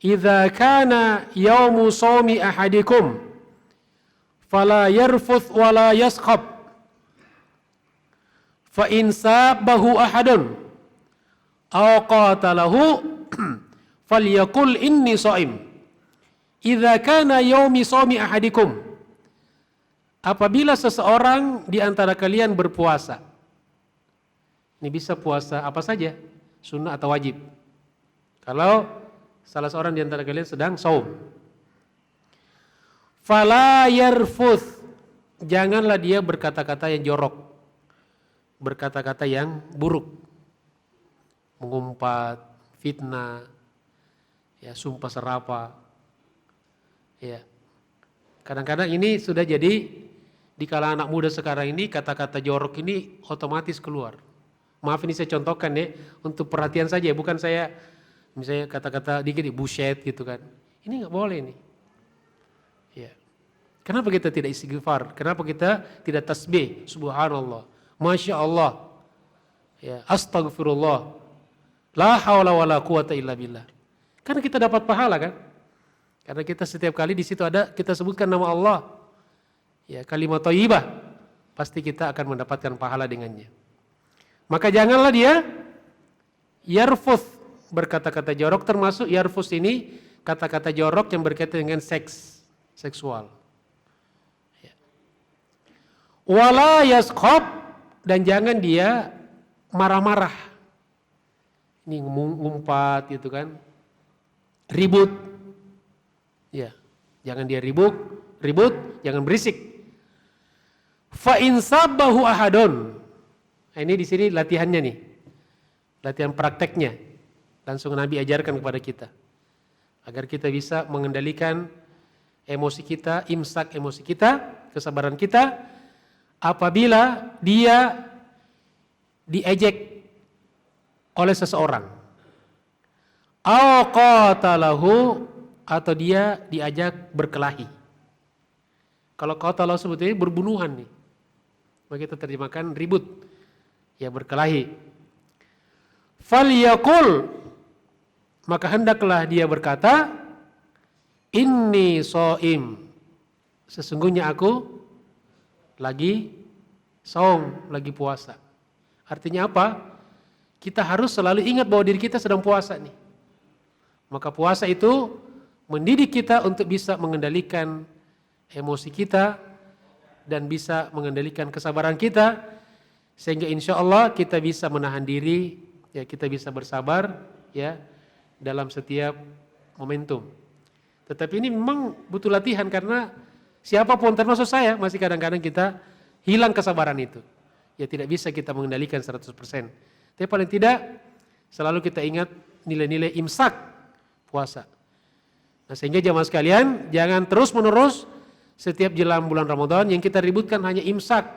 "Idza kana yaumu shaumi ahadikum fala yarfuth wala yaskhab. Fa in sabahu ahadun aw qatalahu falyaqul inni shaim. Idza kana yaumi shaumi ahadikum." Apabila seseorang di antara kalian berpuasa. Ini bisa puasa apa saja, sunnah atau wajib. Kalau salah seorang di antara kalian sedang saum. Fala yarfuth, janganlah dia berkata-kata yang jorok, berkata-kata yang buruk, mengumpat, fitnah, ya sumpah serapa, ya. Kadang-kadang ini sudah jadi di kalangan anak muda sekarang ini kata-kata jorok ini otomatis keluar. Maaf ini saya contohkan ya untuk perhatian saja, bukan saya misalnya kata-kata dikit buset gitu kan. Ini nggak boleh nih. Ya. Kenapa kita tidak istighfar? Kenapa kita tidak tasbih? Subhanallah, masya Allah, ya, astagfirullah, la haula wala quwata illa billah. Karena kita dapat pahala kan? Karena kita setiap kali di situ ada kita sebutkan nama Allah. Ya, kalimat thayyibah, pasti kita akan mendapatkan pahala dengannya. Maka janganlah dia yarfuth, berkata-kata jorok, termasuk yarfuth ini kata-kata jorok yang berkaitan dengan seksual. Ya. Wala yaskhab, dan jangan dia marah-marah. Ini ngumpat gitu kan. Ribut. Ya, jangan dia ribut, jangan berisik. Fa in sabahu ahadun. Nah, ini di sini latihannya nih. Latihan prakteknya. Langsung Nabi ajarkan kepada kita. Agar kita bisa mengendalikan emosi kita, imsak emosi kita, kesabaran kita. Apabila dia diejek oleh seseorang. Aw qatalahu, atau dia diajak berkelahi. Kalau qatalahu sebetulnya berbunuhan nih. Maka kita terjemahkan ribut, ya berkelahi. Falyaqul, maka hendaklah dia berkata, inni shaim, sesungguhnya aku lagi saum, lagi puasa. Artinya apa? Kita harus selalu ingat bahwa diri kita sedang puasa nih. Maka puasa itu mendidik kita untuk bisa mengendalikan emosi kita dan bisa mengendalikan kesabaran kita, sehingga insya Allah kita bisa menahan diri, ya kita bisa bersabar, ya dalam setiap momentum. Tetapi ini memang butuh latihan karena siapapun termasuk saya masih kadang-kadang kita hilang kesabaran itu. Ya tidak bisa kita mengendalikan 100%. Tapi paling tidak selalu kita ingat nilai-nilai imsak puasa. Nah, sehingga jamaah sekalian jangan terus-menerus setiap jelang bulan Ramadan yang kita ributkan hanya imsak.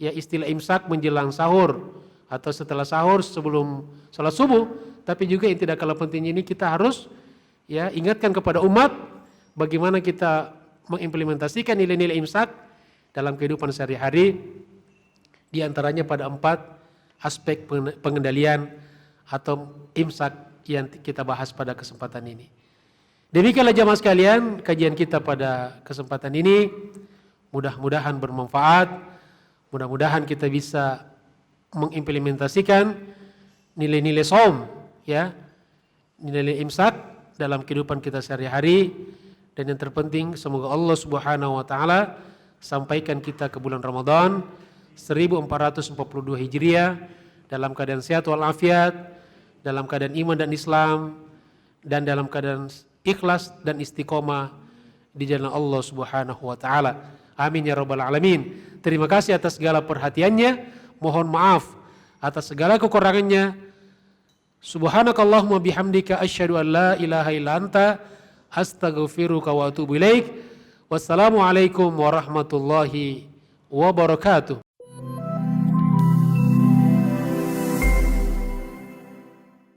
Ya istilah imsak menjelang sahur atau setelah sahur sebelum sholat subuh. Tapi juga yang tidak kalah penting ini kita harus ya ingatkan kepada umat bagaimana kita mengimplementasikan nilai-nilai imsak dalam kehidupan sehari-hari, di antaranya pada 4 aspek pengendalian atau imsak yang kita bahas pada kesempatan ini. Demikianlah jamaah sekalian kajian kita pada kesempatan ini, mudah-mudahan bermanfaat, mudah-mudahan kita bisa mengimplementasikan nilai-nilai shaum, ya, nilai-nilai imsak dalam kehidupan kita sehari-hari, dan yang terpenting semoga Allah Subhanahu wa taala sampaikan kita ke bulan Ramadan 1442 Hijriah dalam keadaan sehat walafiat, dalam keadaan iman dan Islam, dan dalam keadaan ikhlas dan istiqomah di jalan Allah Subhanahu wa taala. Amin ya rabbal alamin. Terima kasih atas segala perhatiannya. Mohon maaf atas segala kekurangannya. Subhanakallahumma bihamdika asyhadu an la ilaha illa anta astaghfiruka wa atubu ilaik. Wassalamualaikum warahmatullahi wabarakatuh.